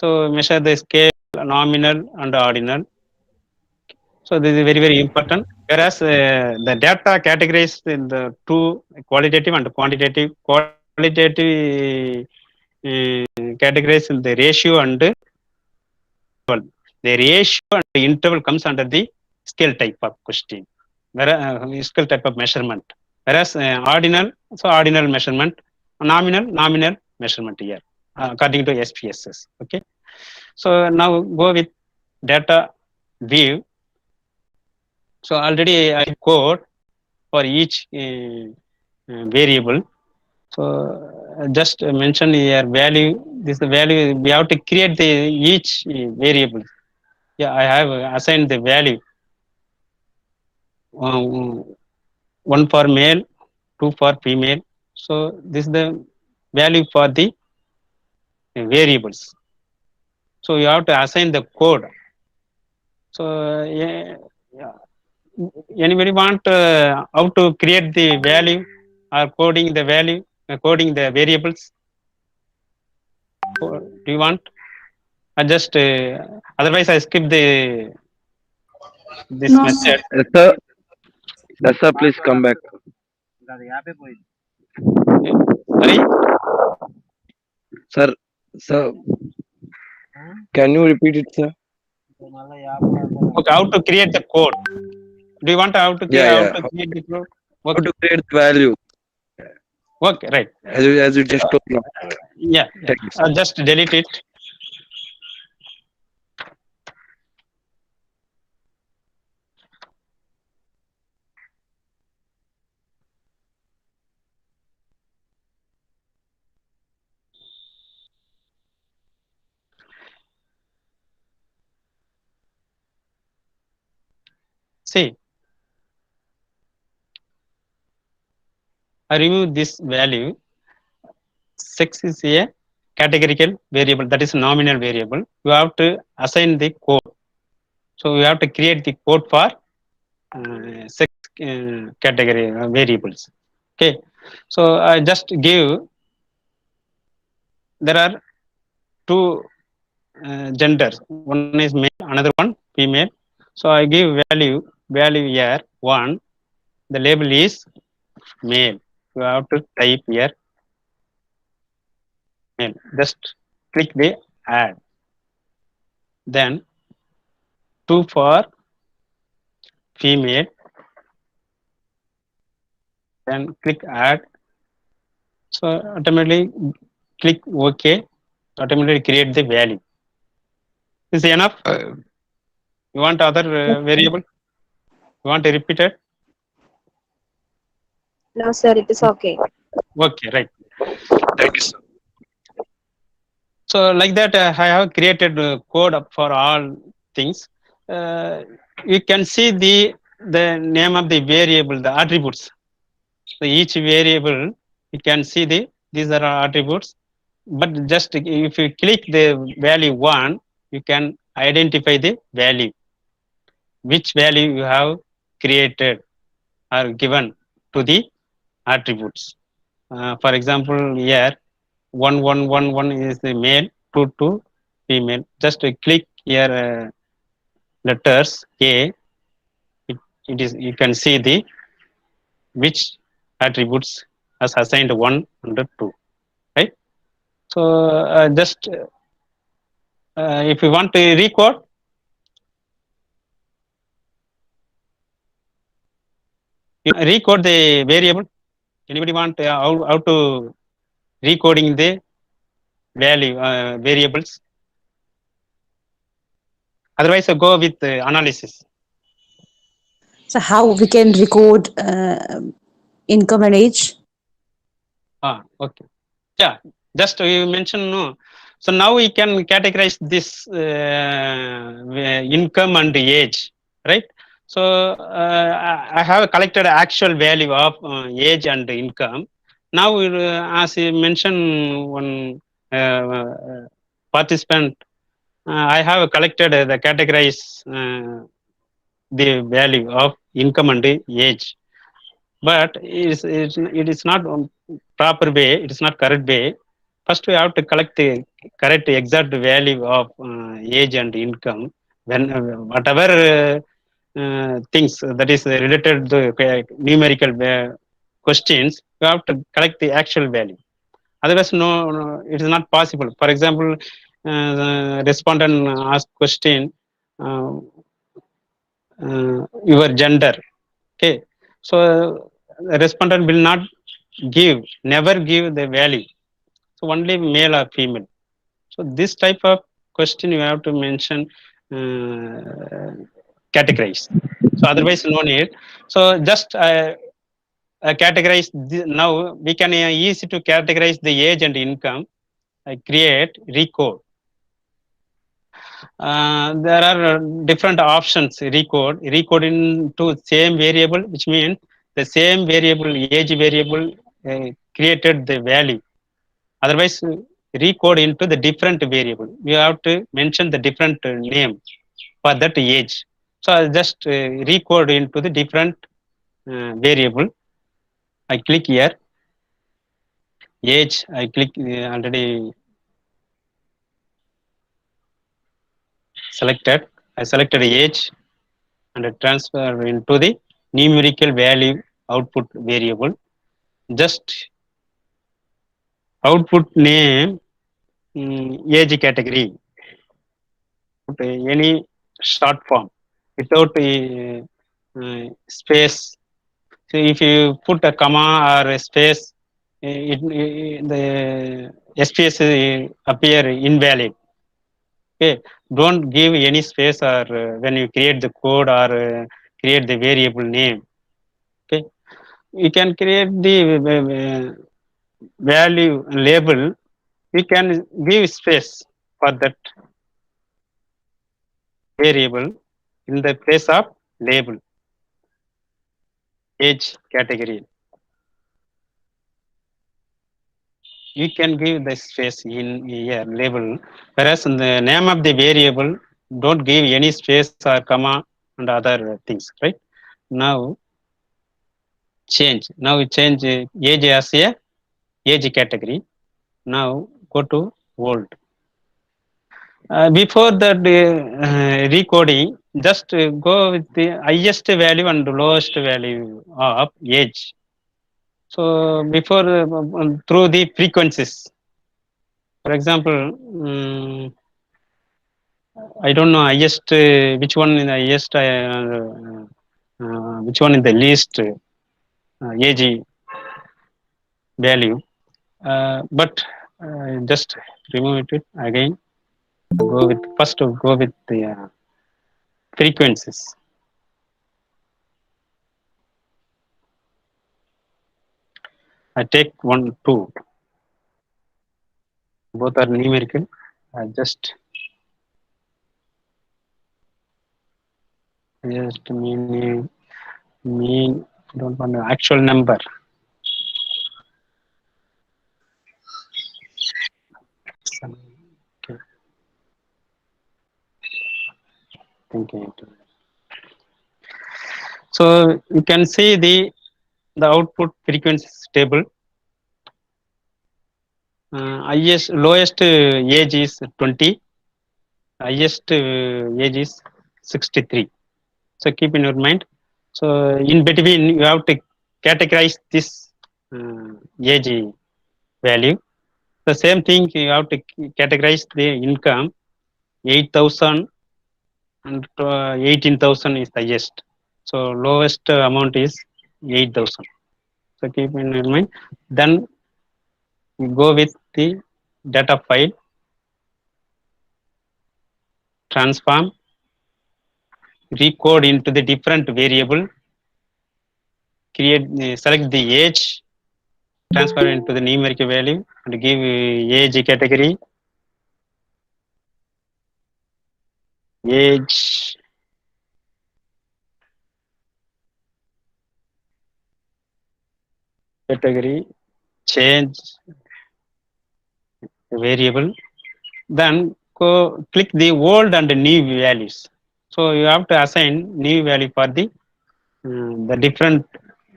So measure the scale, nominal and ordinal. So this is very, very important. Whereas the data categorized in the two qualitative and quantitative. Qualitative categorized in the ratio and interval. The ratio and the interval comes under the scale type of question. Whereas scale type of measurement. Whereas ordinal, so ordinal measurement, nominal measurement here, according to SPSS. Okay. So now go with data view. So already I code for each variable. So just mention here value. This is the value we have to create the each variable. Yeah, I have assigned the value. Um, one for male, two for female. So this is the value for the variables. So you have to assign the code. So yeah. Anybody want how to create the value or coding the value, coding the variables? Do you want? I just otherwise I skip the this No, sir. method. Yes, sir. Yes, sir. Please come back. Sorry. Sir, sir, can you repeat it, sir? Okay, how to create the code? Do you want how to Yeah, how yeah. to create the code? How Okay, to create the value, okay, right. as you just told now. Yeah, yeah. Thank you, sir. I'll just delete it. See, I remove this value. Sex is a categorical variable, that is nominal variable. You have to assign the code. So you have to create the code for sex category variables. Okay. So I just give, there are two genders. One is male, another one female. So I give value here one. The label is male. You have to type here male. Just click the add. Then two for female. Then click add. So automatically click OK. Automatically create the value. Is it enough? You want other variable? You want to repeat it? No, sir. It is okay. Okay, right. Thank you, sir. So like that, I have created code up for all things. You can see the name of the variable, the attributes. So each variable, you can see these are attributes. But just if you click the value one, you can identify the value, which value you have created or given to the attributes. For example, here 1111 is the male, 22 female. Just click here letters A. It is, you can see the which attributes as assigned 1 and 2, right? So just if you want to recode, you recode the variable. Anybody want how to recoding the value variables? Otherwise, go with analysis. So how we can record income and age? Okay. Yeah, just you mentioned no. So now we can categorize this income and age, right? So I have collected actual value of age and income. Now, as you mentioned, one participant, I have collected the categorize the value of income and age, but it is not proper way. It is not correct way. First, we have to collect the correct exact value of age and income. When whatever things that is related to numerical questions, you have to collect the actual value. Otherwise, no, it is not possible. For example, the respondent asked question, uh, your gender. Okay, so the respondent will not never give the value. So only male or female. So this type of question you have to mention, categorize. So otherwise no need. So just categorize. Now we can easy to categorize the age and income. I create recode. There are different options. Recode into same variable, which means the same variable, age variable, created the value. Otherwise, recode into the different variable. You have to mention the different name for that age. So I'll just recode into the different variable. I click here, age. I click already selected. I selected age and I transfer into the numerical value output variable. Just output name, age category, any short form without space. So if you put a comma or a space, the space appear invalid. Okay, don't give any space or when you create the code or create the variable name. Okay, you can create the value label. We can give space for that variable in the place of label age category. You can give the space in here label, whereas in the name of the variable don't give any space or comma and other things, right? Now now we change age as a age category. Now go to old. Before that recoding, just go with the highest value and lowest value of age. So before through the frequencies, for example, I don't know highest which one is the highest, which one is the least age value. But just remove it again. Go with first. Go with the frequencies. I take 1, 2. Both are numerical. I just mean don't want the actual number. Okay. Thinking. So you can see the output frequencies table. Highest lowest age is 20. Highest age is 63. So keep in your mind. So in between you have to categorize this age value. The same thing you have to categorize the income. 8,000 and 18,000 is the highest. So lowest amount is 8,000. So keep in your mind. Then you go with the data file, transform, recode into the different variable, create, select the age, transfer into the numeric value, and give age category, age category, change the variable, then go click the old and new values. So you have to assign new value for the different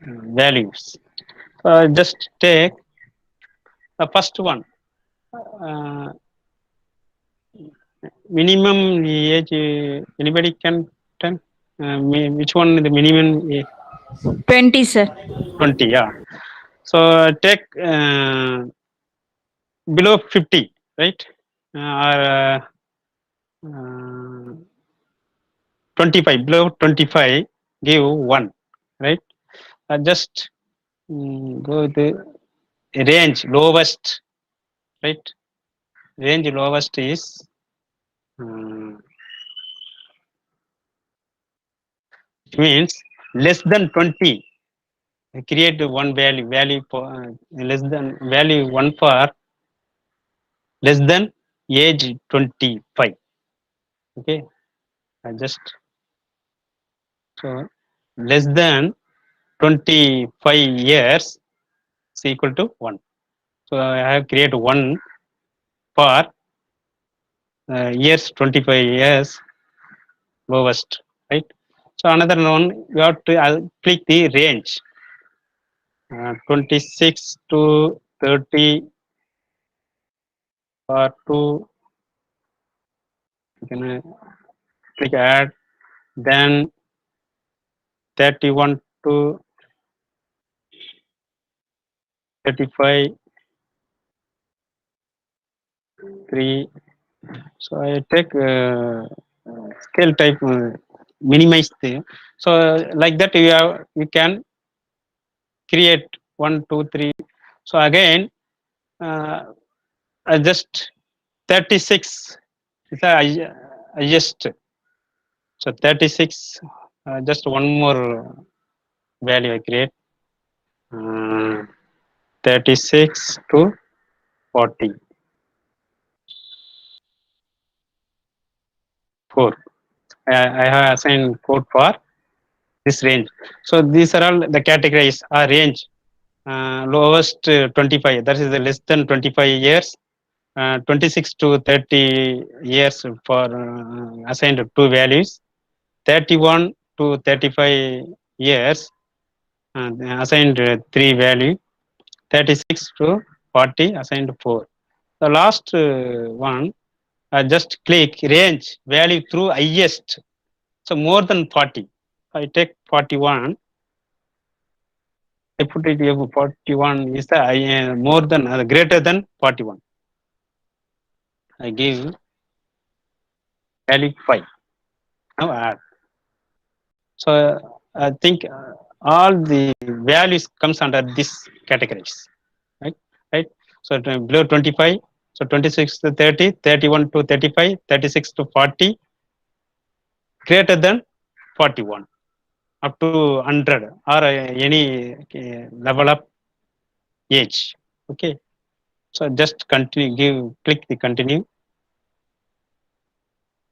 values. Just take the first one. uh, minimum age, anybody can tell? Which one the minimum? 20, sir. 20, yeah. So take below 50, right? Or 25, below 25, give 1, right? Just go with the range lowest, right? Range lowest is it means less than 20. Create one value for less than value 1 for less than age 25. Okay, I just so less than 25 years is equal to 1. So I have create 1 for years 25 years lowest, right? So another one, you have to click the range 26 to 30 or 2. You can click add, then 31 to 35, 3. So I take scale type, minimize the. So like that you can create 1, 2, 3. So again, I just 36 is I just so 36. Just one more value I create. 36 to 40. 4. I have assigned code for this range. So these are all the categories are range. Lowest 25, that is the less than 25 years. 26 to 30 years for assigned 2 values. 31 to 35 years assigned 3 value. 36 to 40 assigned 4. The last one, just click range value through highest. So more than 40. I take 41. I put it here 41 is the more than greater than 41. I give value 5. Now add. So I think all the values comes under this categories, right? Right. So below 25. So 26 to 30, 31 to 35, 36 to 40, greater than 41, up to 100 or any level of age. Okay. So just continue, click the continue.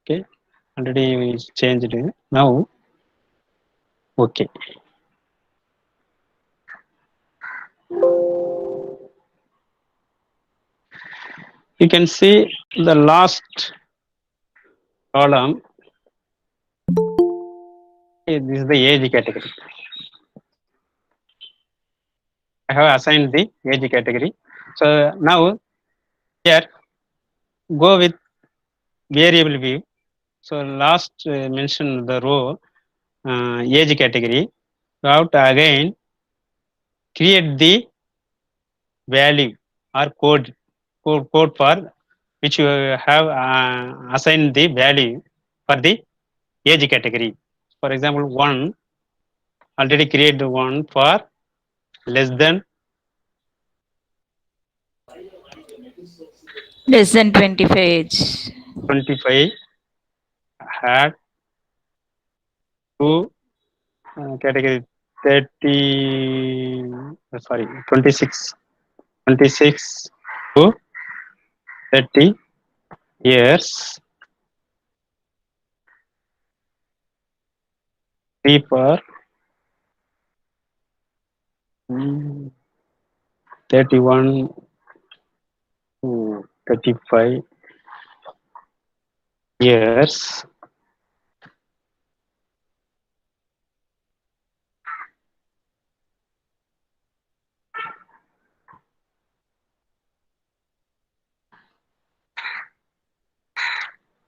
Okay. Already we changed it. Now, okay. You can see the last column. This is the age category. I have assigned the age category. So now here go with variable view. So last mentioned the row age category. You have to again create the value or code for which you have assigned the value for the age category. For example, one already created one for less than Less than 25 age. 25, had two category 30, sorry, 26, 26 to 30 years, 3 for 31 to 35 years.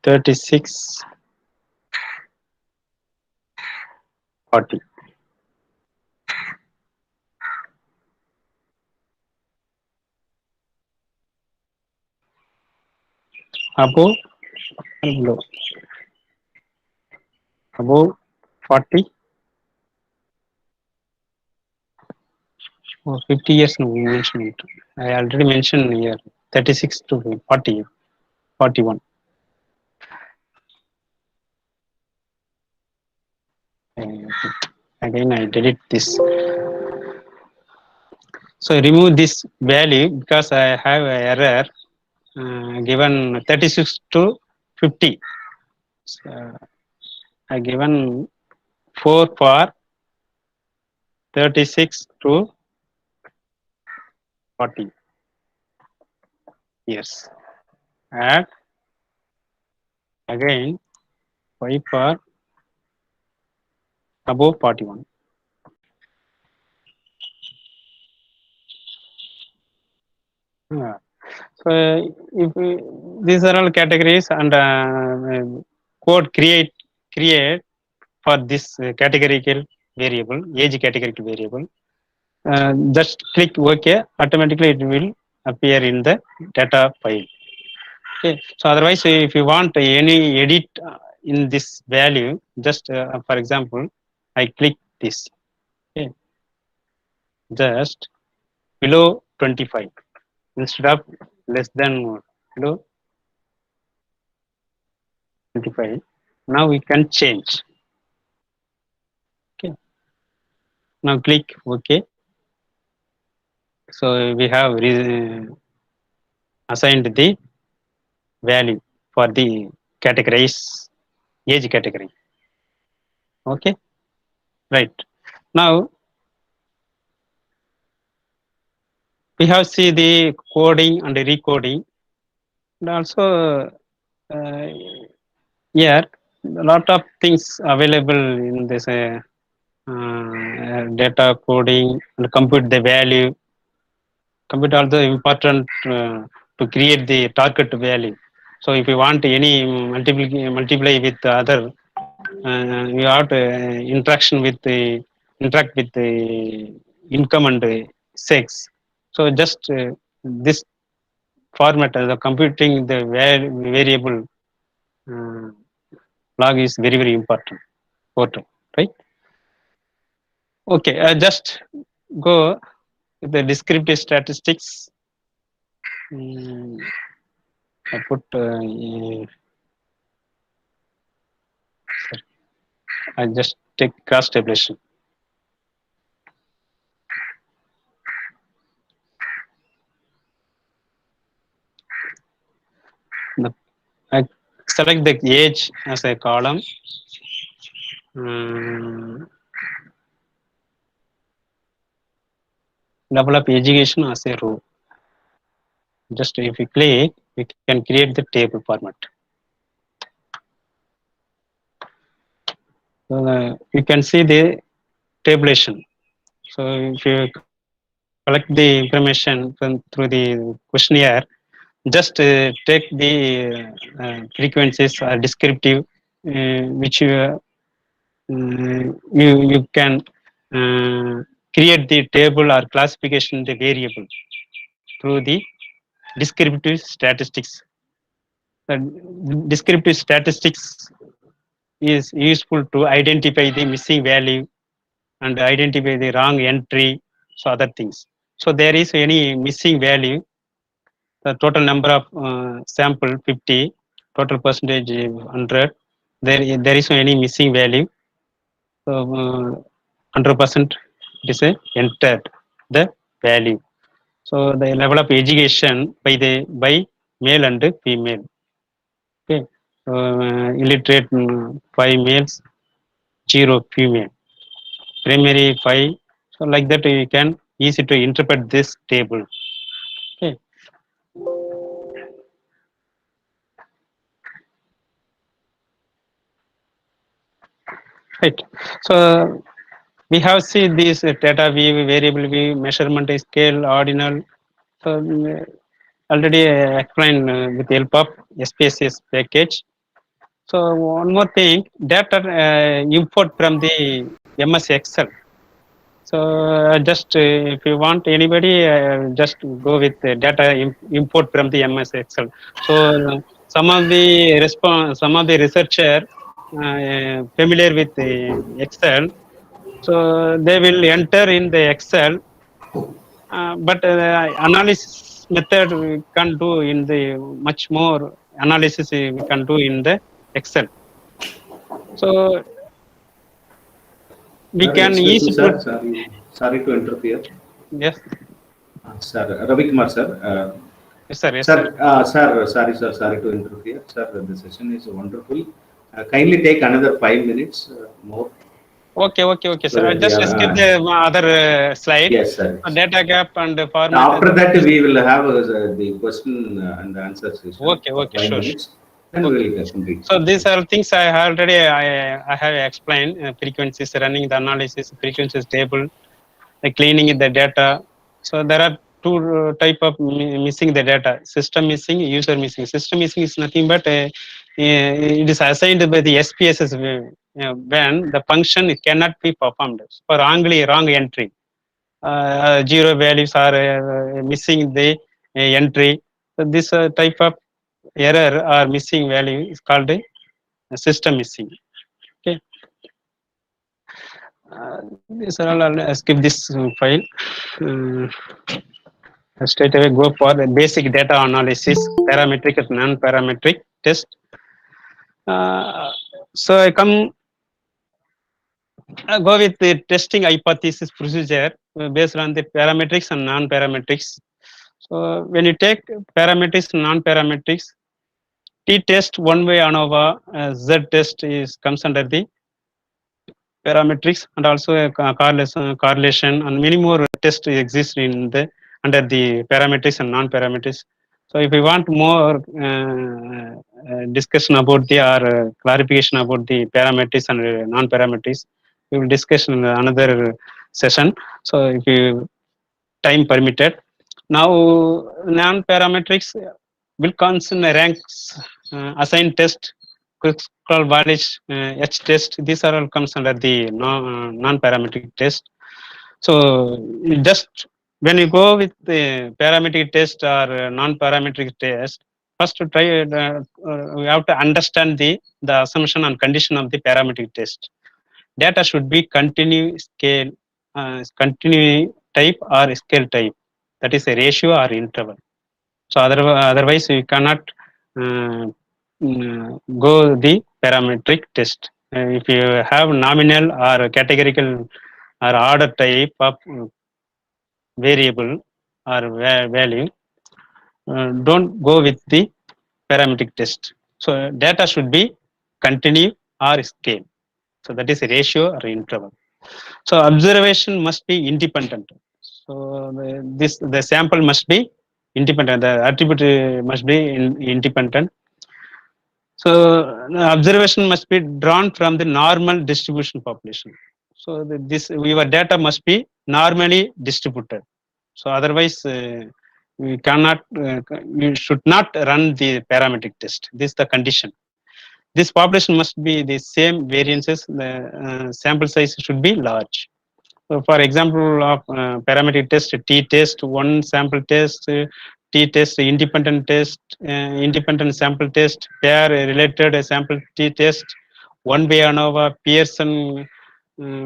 36 40. Above and below. Above 40 or 50 years no we mentioned it. I already mentioned here 36 to 40, 41. Again I delete this. So remove this value because I have an error given 36 to 50. So, I given 4 for 36 to 40 years. Add again 5 for above 41. So if these are all categories and code create for this categorical variable, age categorical variable. Just click OK. Automatically it will appear in the data file. Okay. So otherwise, if you want any edit in this value, just for example, I click this. Okay. Just below 25 instead of less than below 25. Now we can change. Okay. Now click OK. So we have assigned the value for the categorize age category. Okay. Right. Now we have see the coding and recoding, and also here a lot of things available in this data coding and compute the value. Compute also important to create the target value. So if you want any multiply with the other, you have to interact with the income and sex. So just this format the computing the variable uh, log is very important. Right? Okay, just go with the descriptive statistics. I put I just take cross tabulation. I select the age as a column. Level of education as a row. Just if you click, we can create the table format. So you can see the tabulation. So if you collect the information through the questionnaire, just take the frequencies or descriptive which you can create the table or classification the variable through the descriptive statistics. Descriptive statistics is useful to identify the missing value and identify the wrong entry, so other things. So there is any missing value, the total number of sample 50, total percentage 100, there is any missing value. So 100% it is entered the value. So the level of education by male and female. Okay. So illiterate 5 males, 0 female. Primary 5. So like that you can easy to interpret this table. Okay. Right. So we have seen this data view, variable view, measurement scale, ordinal. So already explained with the help of SPSS package. So one more thing, data import from the MS Excel. So just if you want anybody, just go with the data import from the MS Excel. So some of the researcher familiar with the Excel, so they will enter in the Excel, but analysis method we can do in the much more analysis we can do in the Excel. So we Sir, can excuse me, easy to, sir. Sorry to interfere. yes, Sir, Ravi Kumar, sir. yes sir, yes Sir, sir. sorry, sir. Sorry to interfere. Sir, the session is wonderful. Kindly take another 5 minutes more. Okay, So sir. I that we just are, skip the other slide. yes, sir. Data gap and the format. After that, we will have the question and answer session for Okay, 5 minutes. Then okay. we will complete. So these are things I already I have explained. Frequencies, running the analysis, frequencies table, cleaning the data. So there are two type of missing the data: system missing, user missing. System missing is nothing but it is assigned by the SPSS when the function cannot be performed for wrong entry. Zero values are missing the entry. So this type of error or missing value is called a system missing. Okay. These are all. I'll skip this file. Uh, Straight away go for the basic data analysis, parametric and non-parametric test. So I come go with the testing hypothesis procedure based on the parametrics and non-parametrics. So when you take parametrics and non-parametrics, T test one way ANOVA, Z test is comes under the parametrics, and also a correlation and many more tests exist in the under the parametrics and non-parametrics. So if we want more discussion about the or clarification about the parametrics and non-parametrics, we will discuss in another session. So if you time permitted. Now non-parametrics will concern ranks, assign test, critical validation, H test. These are all comes under the non-parametric test. So just when you go with the parametric test or non-parametric test, first to try we have to understand the assumption and condition of the parametric test. Data should be continue scale, continue type or scale type. That is a ratio or interval. So otherwise you cannot go the parametric test. If you have nominal or categorical or order type of variable or value, don't go with the parametric test. So data should be continue or scale. So that is a ratio or interval. So observation must be independent. So the sample must be independent. The attribute must be independent. So observation must be drawn from the normal distribution population. So this your data must be normally distributed. So otherwise we cannot you should not run the parametric test. This is the condition. This population must be the same variances. The sample size should be large. So for example of parametric test, T test, one sample test, T test, independent sample test, pair related sample T test, one way ANOVA, Pearson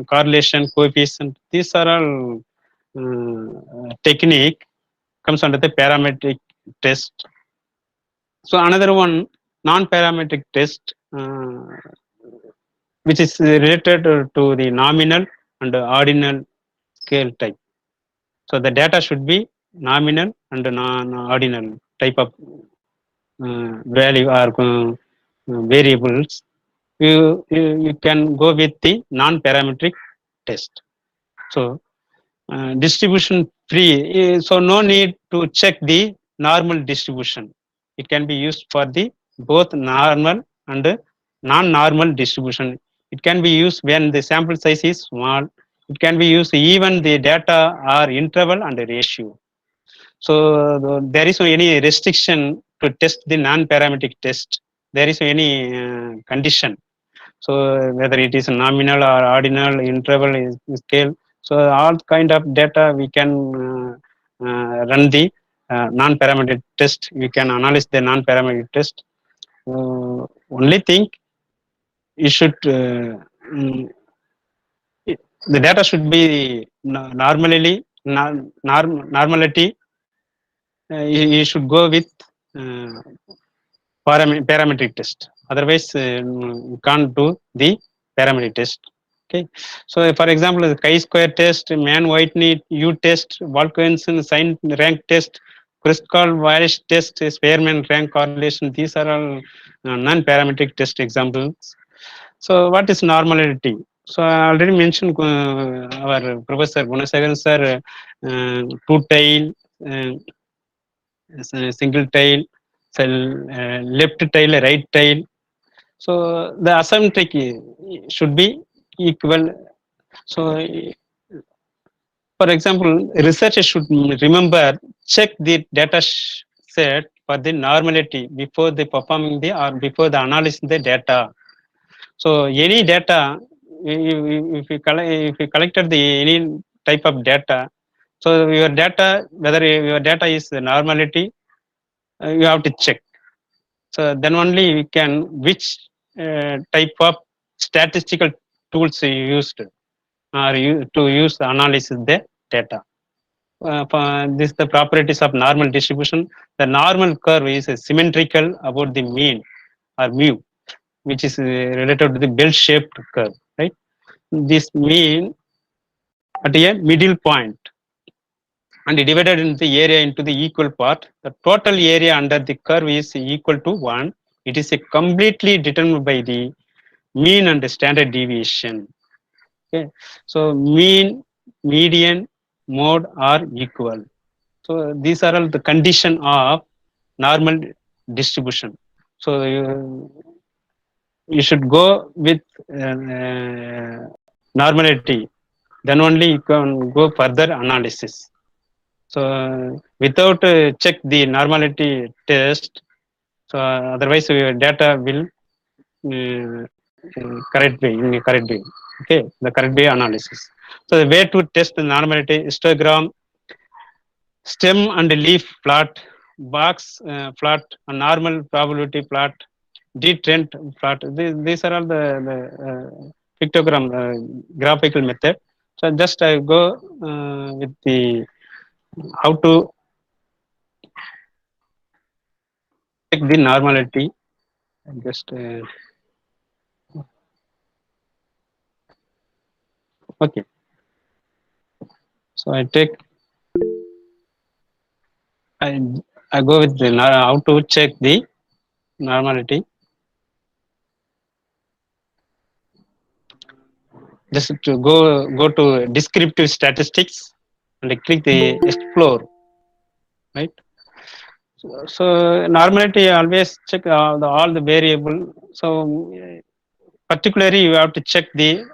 correlation coefficient. These are all technique comes under the parametric test. So another one, non-parametric test, which is related to the nominal and ordinal scale type. So the data should be nominal and non-ordinal type of value or variables. You can go with the non-parametric test. So distribution free. So no need to check the normal distribution. It can be used for the both normal and non-normal distribution. It can be used when the sample size is small. It can be used even the data are interval and ratio. So there is no any restriction to test the non-parametric test. there is any condition. So whether it is nominal or ordinal, interval is scale. So all kind of data we can run the non-parametric test. We can analyze the non-parametric test. Only thing you should the data should be normally normality. You should go with parametric test. Otherwise, you can't do the parametric test. Okay. So, for example, the chi-square test, Mann-Whitney U test, Wilkinson sign rank test, Krustal-Walsh test, Spearman rank correlation. These are all non-parametric test examples. So, what is normality? So, I already mentioned our Professor Gunasegaran sir, two tail, single tail, left tail, right tail. So the asymptotic should be equal. So for example, researchers should remember, check the data set for the normality before they performing the or before the analysis the data. So any data, if you collected the any type of data, so your data, whether your data is the normality, you have to check. So then only we can which type of statistical tools you used or you to use the analysis the data. This the properties of normal distribution. The normal curve is symmetrical about the mean or mu, which is related to the bell-shaped curve, right? This mean at a middle point and divided into the area into the equal part. The total area under the curve is equal to 1. It is completely determined by the mean and the standard deviation. Okay. So mean, median, mode are equal. So these are all the condition of normal distribution. So you should go with normality. Then only you can go further analysis. So without check the normality test, so otherwise your data will correct way in a correct way. Okay, the correct way analysis. So the way to test the normality: histogram, stem and leaf plot, box plot, a normal probability plot, D-trend plot. These are all the pictogram graphical method. So just I go with the how to check the normality. Just okay. So I take I go with the how to check the normality. Just to go to descriptive statistics and click the explore, right? So normality always check all the variable. So particularly you have to check the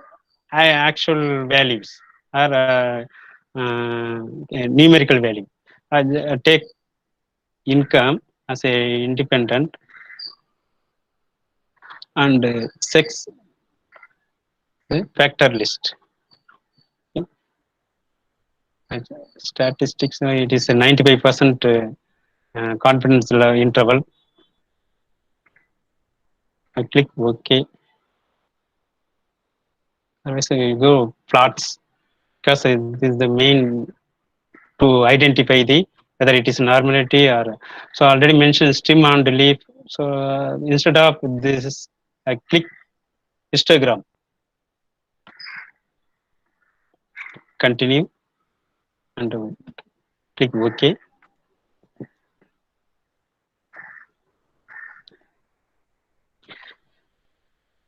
actual values or numerical value. I take income as a independent and sex factor list. Okay. Statistics, it is a 95% confidence interval. I click OK. Otherwise, I go plots because this is the main to identify the whether it is normality or so. Already mentioned stem and leaf. So instead of this, I click histogram. Continue and click OK.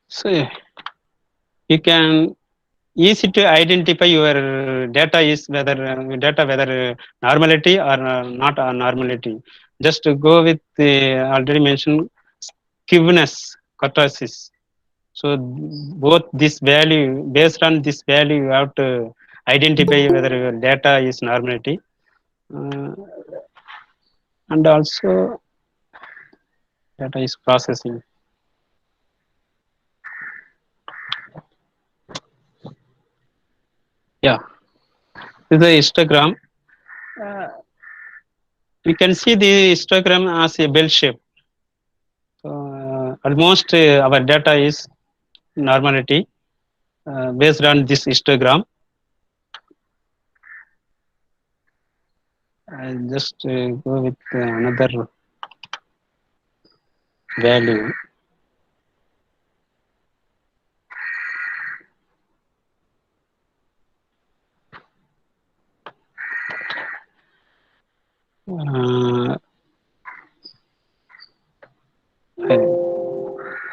So you can easy to identify your data is whether normality or not normality. Just to go with the already mentioned skewness kurtosis. So both this value, based on this value, you have to identify whether your data is normality, and also data is processing. Yeah, this is a histogram. You can see the histogram as a bell shape. Almost our data is normality based on this histogram. I'll just go with another value.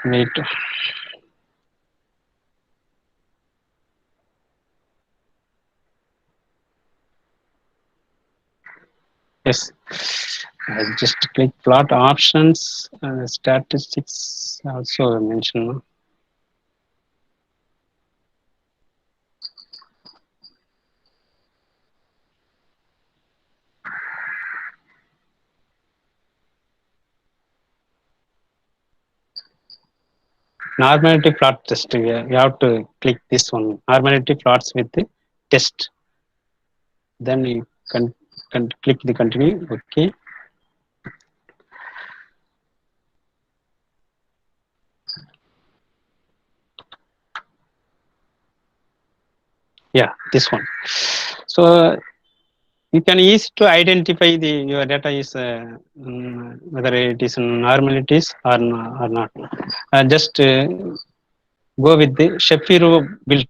Wait. Yes. I just click plot options. Statistics also mention. Normality plot test. You have to click this one. Normality plots with the test. Then you can click the continue. Okay. Yeah, this one. So you can easy to identify your data is whether it is normalities or not. Just go with the Shapiro Wilk.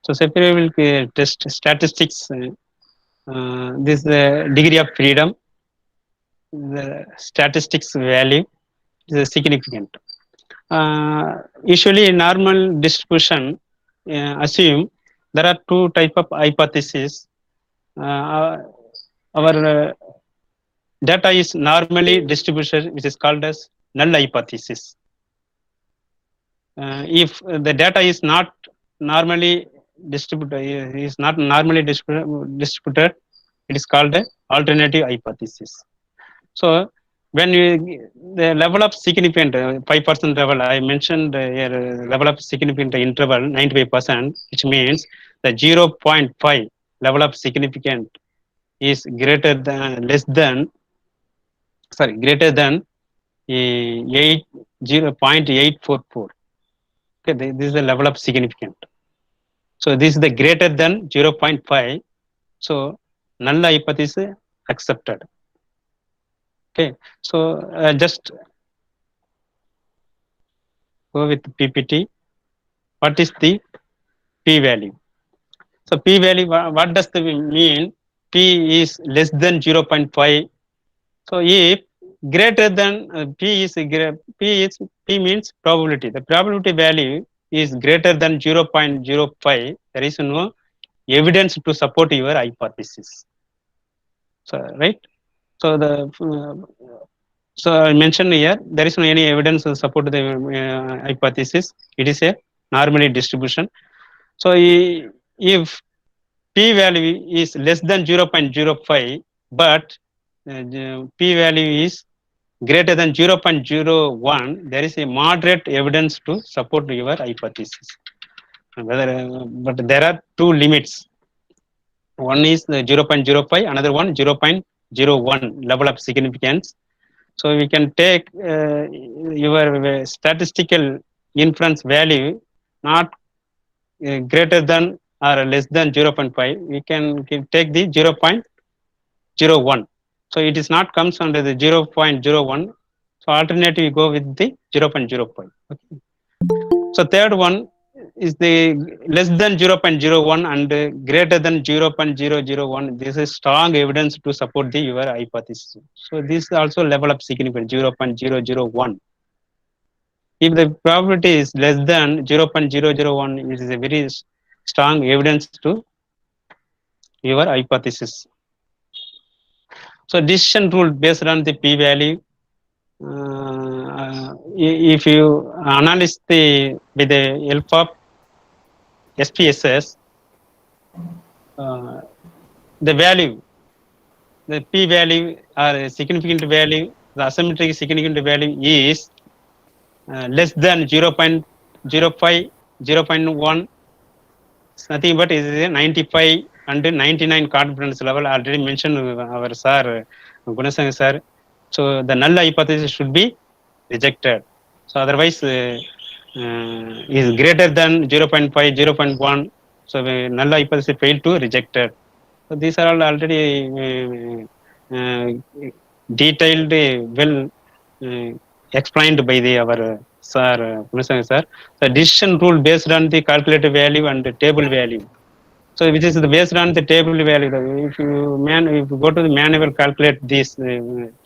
So Shapiro Wilk test statistics. This degree of freedom. The statistics value is significant. Usually, normal distribution assume there are two type of hypotheses. Our data is normally distributed, which is called as null hypothesis. If the data is not normally distributed, it is called a alternative hypothesis. So when the level of significant 5% level, I mentioned level of significant interval 95%, which means the 0.5 level of significant is greater than greater than 0.844. Okay, this is the level of significant. So this is the greater than 0.5. So null hypothesis accepted. Okay, so just go with PPT. What is the p-value? So p-value, what does the mean? P is less than 0.5. So if greater than p means probability. The probability value is greater than 0.05. There is no evidence to support your hypothesis. So right. So so I mentioned here there is no any evidence to support the hypothesis. It is a normally distribution. So if p-value is less than 0.05, but p-value is greater than 0.01, there is a moderate evidence to support your hypothesis. But there are two limits. One is the 0.05, another one 0.01 level of significance. So we can take your statistical inference value not greater than or less than 0.5. We can take the 0.01. So it is not comes under the 0.01. So alternative we go with the 0.05. Okay. So third one is the less than 0.01 and greater than 0.001. This is strong evidence to support your hypothesis. So this is also level of significance 0.001. If the probability is less than 0.001, it is a very strong evidence to your hypothesis. So decision rule based on the p-value. If you analyze with the help of SPSS, the value, the p-value or a significant value, the asymmetric significant value is less than 0.05, 0.1, nothing but is 95 and 99 confidence level already mentioned our sir Gunasanga sir. So the null hypothesis should be rejected. So otherwise is greater than 0.5, 0.1. So the null hypothesis failed to rejected. So these are all already detailed, well uh, explained by the our sir Gunasanga sir. The decision rule based on the calculated value and the table value. So which is the based on the table value. If you go to the manual calculate this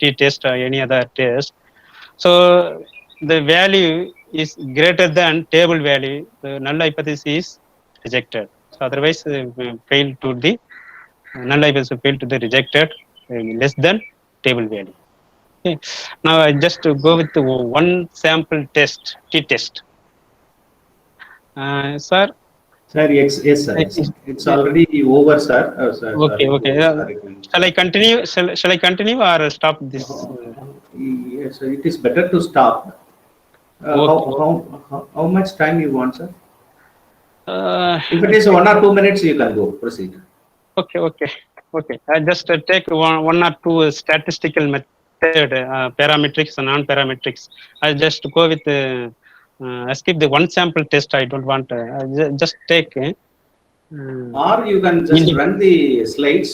t test or any other test, so the value is greater than table value, the null hypothesis is rejected. So otherwise fail to the null hypothesis fail to the rejected less than table value. Okay. Now I just go with the one sample test, t test. Sir, Sir, yes, sir. Yes, sir. It's already over, sir. Sir, okay, sorry okay. sorry to Shall I interrupt. continue? Shall I continue or stop this? Yes, sir, it is better to stop. Okay, okay. How much time you want, sir? Uh, If it is 1 or 2 minutes, you can go. Proceed. okay, okay, okay. I just take one or two statistical method, parametrics and non-parametrics. I just go with I skip the one sample test. I don't want. Just take. Or you can just Indi- run the slides.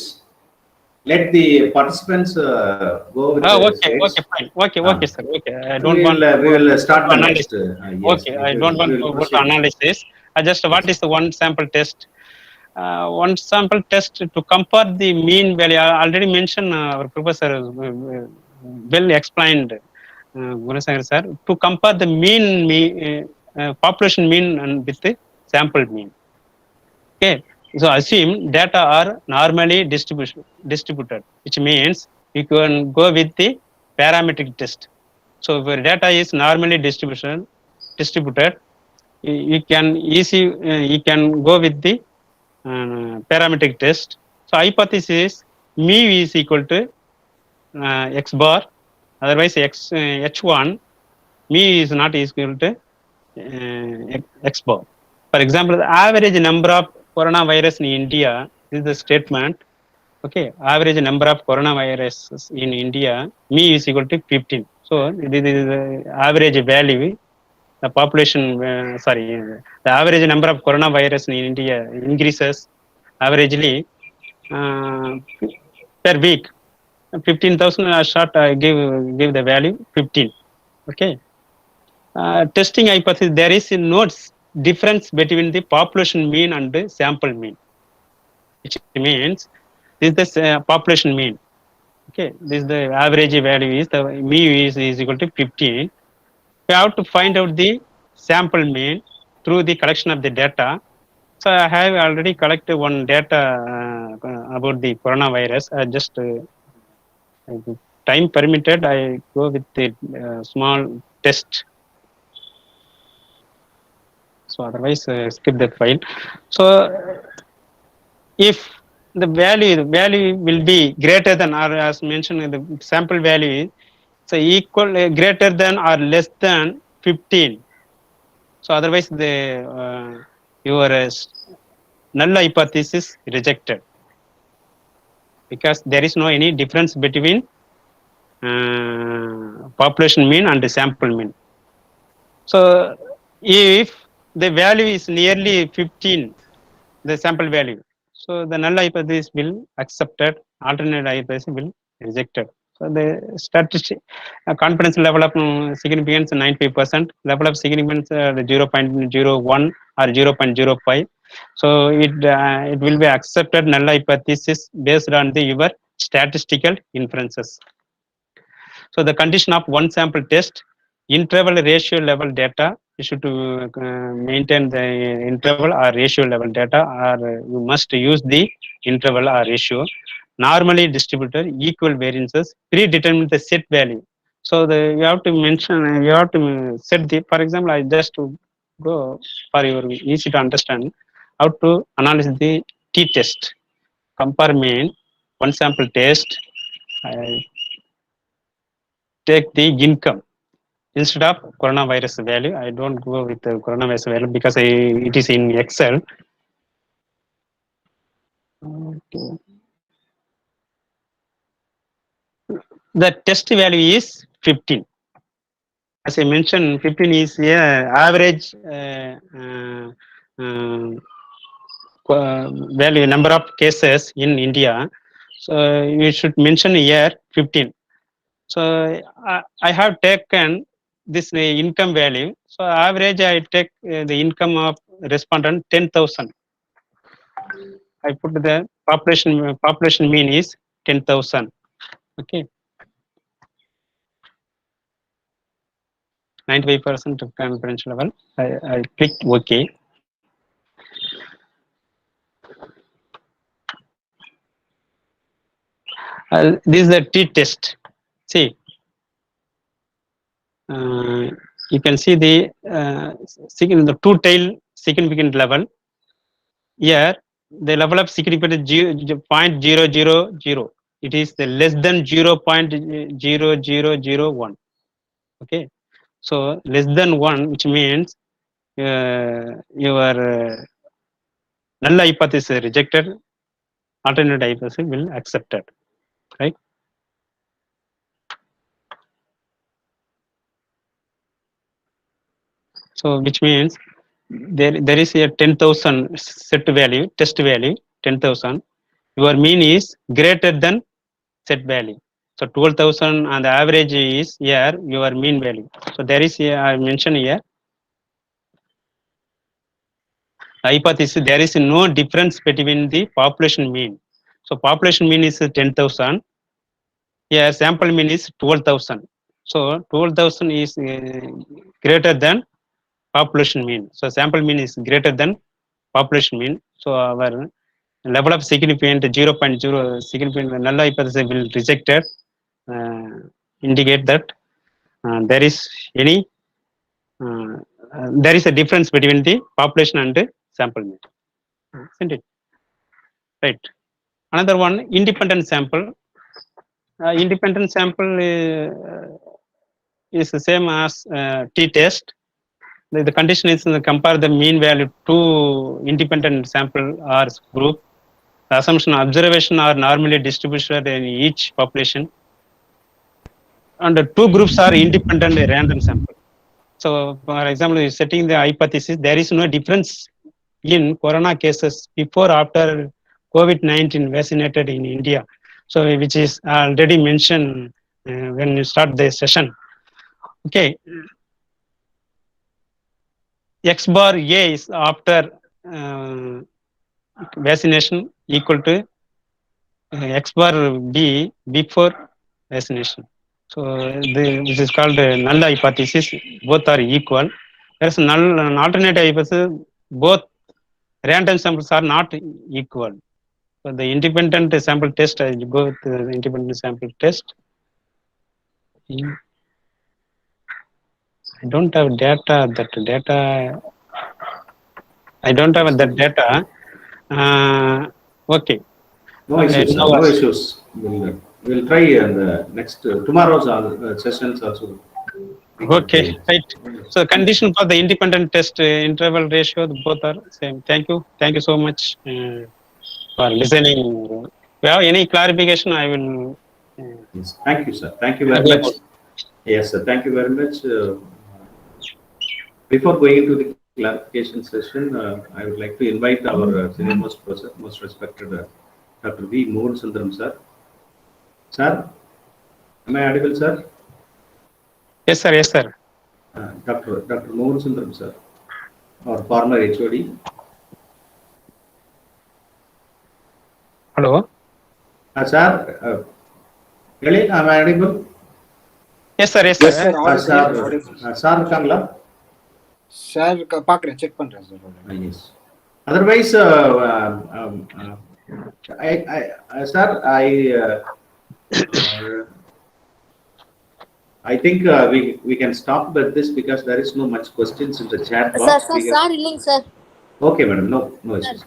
Let the participants go with the okay, slides. okay, fine. Okay, Ah, okay, sir. Okay, I so don't want to we go will go start to the analysis. next. Yes, Okay, I don't want we to will go to proceed. analysis. I just Yes. what is the one sample test? One sample test to compare the mean value. I already mentioned our professor well explained, Gunasagar sir, to compare the population mean and with the sample mean. Okay, so assume data are normally distributed, which means you can go with the parametric test. So if your data is normally distributed, you can you can go with the parametric test. So hypothesis mu is equal to x bar, otherwise h1 mu is not equal to x bar. For example, the average number of coronavirus in India, this is the statement. Okay, average number of coronaviruses in India, mu is equal to 15. So this is the average value. The population, the average number of coronavirus in India increases averagely uh, per week. 15,000 shot give the value 15. Okay. Testing hypothesis, there is no difference between the population mean and the sample mean, which means this is the population mean. Okay, this is the average value is the mu is equal to 15. We have to find out the sample mean through the collection of the data. So I have already collected one data about the coronavirus. I just time permitted, I go with the small test. So otherwise, skip that file. So if the value will be greater than or as mentioned in the sample value, so equal greater than or less than 15. So otherwise, the your null hypothesis rejected because there is no any difference between population mean and the sample mean. So if the value is nearly 15, the sample value, so the null hypothesis will accepted, alternate hypothesis will rejected. So the statistic confidence level of significance 95%, level of significance 0.01 or 0.05. So it will be accepted null hypothesis based on the your statistical inferences. So the condition of one sample test, interval ratio level data, you should maintain the interval or ratio level data, or you must use the interval or ratio. Normally distributed equal variances, predetermine the set value. So you have to mention, you have to set the, for example, I just to go for your easy to understand how to analyze the t-test, compare mean, one sample test, I take the income instead of coronavirus value. I don't go with the coronavirus value because it is in Excel. Okay. The test value is 15. As I mentioned, 15 is average value number of cases in India. So you should mention here 15. So I have taken this income value. So average I take the income of respondent 10,000. I put the population mean is 10,000. Okay, 95% of confidence level. I click OK. This is the t-test. See, you can see the two-tail significant level. Here, the level of significance is 0.000. It is the less than 0.0001. Okay, so less than 1, which means your null hypothesis rejected, alternate hypothesis will accepted, right? So which means there is a 10,000 set value, test value 10,000. Your mean is greater than set value. So 12,000 and the average is here your mean value. So there is I mentioned here hypothesis, there is no difference between the population mean. So population mean is 10,000. Here sample mean is 12,000. So 12,000 is greater than population mean. So sample mean is greater than population mean. So our level of significant 0.0 significant null hypothesis will rejected, indicate that there is any there is a difference between the population and the sample mean. Isn't it? Right. Another one, independent sample. Independent sample is the same as t-test. The condition is to compare the mean value to independent sample or group. The assumption observation are normally distributed in each population. And the two groups are independent random sample. So, for example, setting the hypothesis, there is no difference in corona cases before after COVID-19 vaccinated in India. So, which is already mentioned when you start the session. Okay. X bar A is after vaccination equal to X bar B before vaccination. So this is called null hypothesis. Both are equal. There's an alternate hypothesis. Both random samples are not equal. So the independent sample test, I go with the independent sample test. I don't have data. I don't have that data. Okay. No issues, sir. No issues. We'll try in the next tomorrow's sessions also. Okay, right. So condition for the independent test interval ratio, both are same. Thank you so much for listening. If you have any clarification, I will. Yes, thank you, sir. Thank you very much. Yes, sir. Thank you very much. Before going into the clarification session, I would like to invite our senior most professor, most respected Dr. V. Mohan Sundaram, sir. Sir, am I audible, sir? Yes, sir. Yes, sir. Dr. Mohan Sundaram, sir, our former HOD. Hello. Sir, really, am I audible? Yes, sir. Yes, sir. Yes, sir. Sir, Kangla. Sir, பார்க்கிறேன் check பண்றேன் sir. Yes. Otherwise, sir, I think we can stop with this because there is no much questions in the chat box. Sir, illing, sir. Okay, madam. No issues.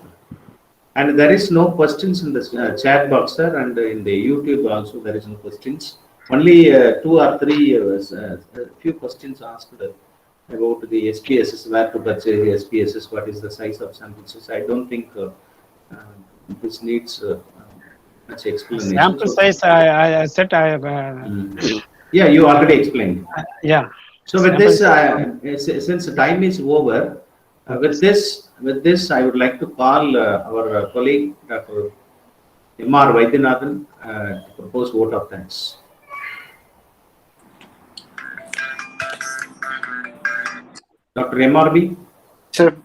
And there is no questions in the chat box, sir, and in the YouTube also there is no questions. Only 2 or 3 few questions asked about the SPSS, where to purchase the SPSS, what is the size of samples. I don't think this needs much explanation. Sample So, size, I said, yeah, you already explained. Yeah. So with Sample this, since the time is over, Okay, with this, I would like to call our colleague, Dr. M.R. Vaidyanathan, to propose vote of thanks. Dr. M.R.B. Sir,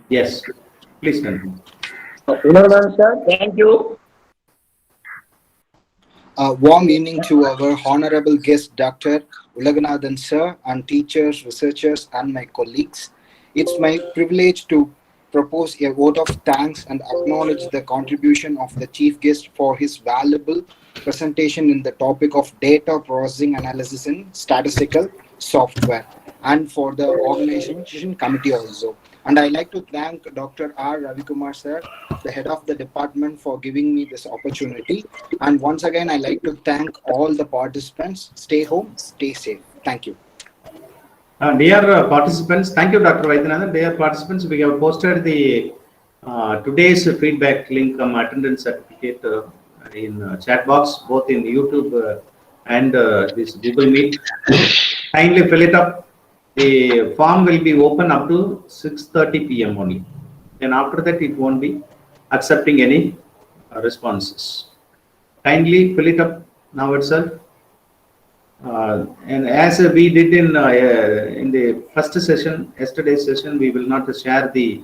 Yes, please continue. Sir, thank you. warm evening to our honorable guest, Dr. Ulaganathan sir, and teachers, researchers, and my colleagues. It's my privilege to propose a vote of thanks and acknowledge the contribution of the chief guest for his valuable presentation in the topic of data processing analysis in statistical software, and for the organization committee also. And I like to thank Dr. R. Ravikumar sir, the head of the department, for giving me this opportunity. And once again, I like to thank all the participants. Stay home, stay safe. Thank you. Dear participants, thank you, Dr. Vaidyanathan. Dear participants, we have posted the today's feedback link attendance certificate in chat box, both in YouTube and this Google Meet. Kindly fill it up. The form will be open up to 6:30 p.m. only. Then after that, it won't be accepting any responses. Kindly fill it up now itself. And as we did in the first session, yesterday's session, we will not share the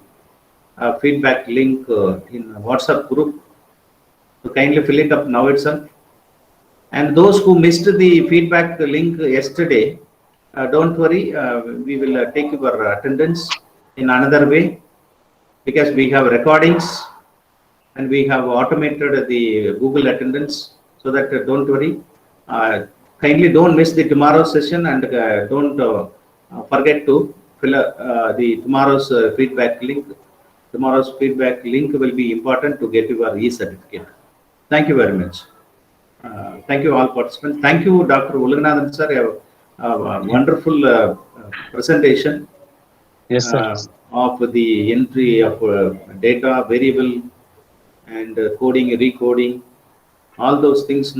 feedback link in WhatsApp group. So kindly fill it up now itself. And those who missed the feedback link yesterday, don't worry, we will take your attendance in another way, because we have recordings and we have automated the Google attendance, so that don't worry. Kindly don't miss the tomorrow's session, and don't forget to fill the tomorrow's feedback link. Tomorrow's feedback link will be important to get your e-certificate. Thank you very much. Thank you all participants. Thank you, Dr. Ulaganathan sir, a wonderful presentation. Yes, sir. Of the entry of data, variable, and coding, recoding, all those things,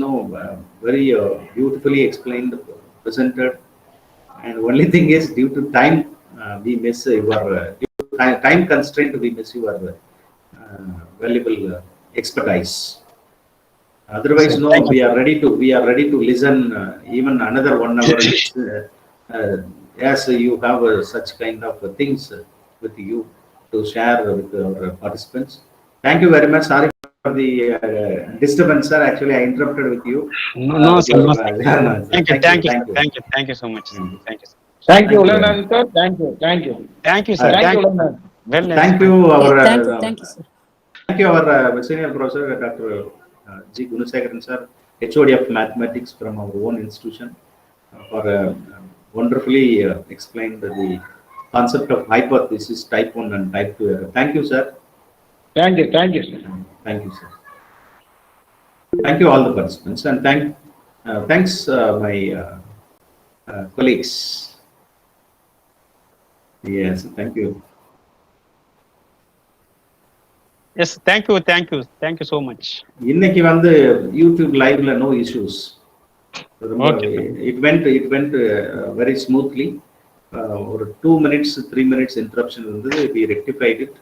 very beautifully explained, presented. And only thing is, due to time, we miss your time constraint. We miss your valuable expertise. Otherwise, Sir, thank you. we are ready to listen even another 1 hour. As you have such kind of things with you to share with our participants. Thank you very much. Sorry for the disturbance, sir. Actually, I interrupted with you. No, sir. No, sir. Thank you. Thank you so much. Thank you. Thank you, Ulaganathan sir. Thank you. Thank you. Thank you, sir. Thank you, Ulaganathan. Well, Thank you, our Thank you, sir. thank you, our senior professor, Dr. G. Gunasekaran sir, HOD of Mathematics from our own institution, for wonderfully explained the concept of hypothesis, type 1 and type 2 error. Thank you, sir. Thank you. Thank you, sir. Thank you, sir. Thank you, all the participants, and thanks my colleagues. Yes, thank you. Yes, thank you so much. இன்னைக்கு வந்து YouTube லைவ்ல no issues. Okay. It went very smoothly. Or 2 minutes, 3 minutes interruption இருந்தது. We rectified it.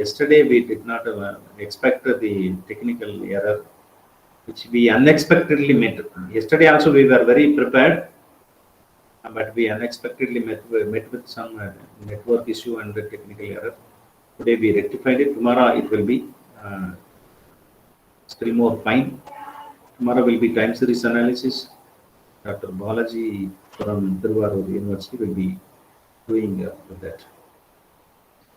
Yesterday we did not expect the technical error, which we unexpectedly met. Yesterday also we were very prepared, but we unexpectedly met with some network issue and the technical error. Today we rectified it. Tomorrow it will be still more fine. Tomorrow will be time series analysis. Dr. Balaji from Tiruvallur University will be doing that.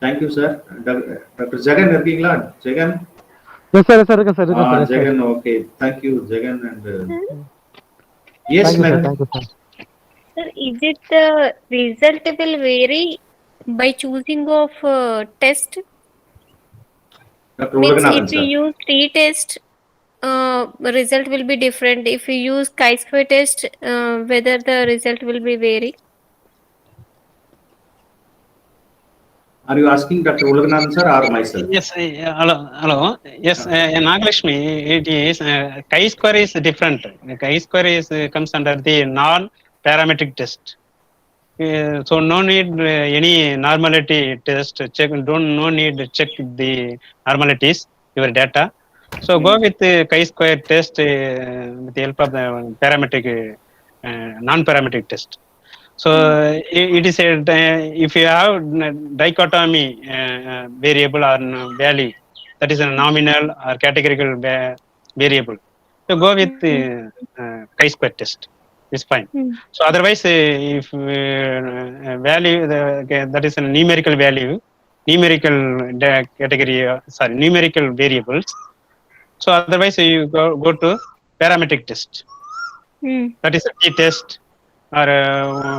Thank you, sir. Dr. Jagan, இருக்கீங்களா? Jagan? Yes, sir. Yes, Jagan, okay. Thank you, Jagan. And yes, madam. Thank you, sir. Sir, is it the result will vary by choosing of test? Dr. Means Ulaganathan, if you sir. use pre-test, result will be different. If you use chi-square test, whether the result will be vary? Are you asking Dr. Ulaganathan sir or myself? Yes, hello. Yes, Nagalakshmi, it is chi-square is different. Chi-square is comes under the non-parametric test. So no need any normality test. No need to check the normalities your data. So go with the chi-square test with the help of the parametric non-parametric test. So it is a if you have dichotomy variable or value, that is a nominal or categorical variable. So go with the chi-square test. It's fine. So otherwise, if value that is a numerical value, numerical category, numerical variables. So otherwise, you go to parametric test. That is a t-test or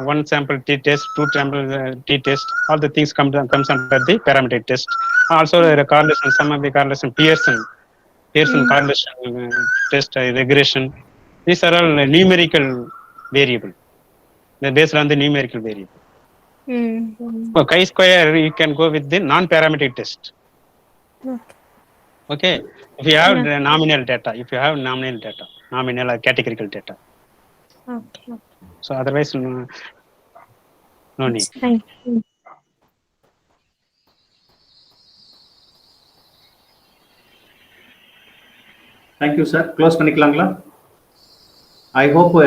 one sample t-test, two sample t-test. All the things comes under the parametric test. Also, the correlation, some of the correlation, Pearson correlation test, regression. These are all numerical variable. They're based on the numerical variable. For chi-square, you can go with the non-parametric test. Okay. If you have the nominal data, nominal or categorical data. Okay. So otherwise, no need. Thank you. Thank you, sir. Close பண்ணிக்கலாங்களா? I hope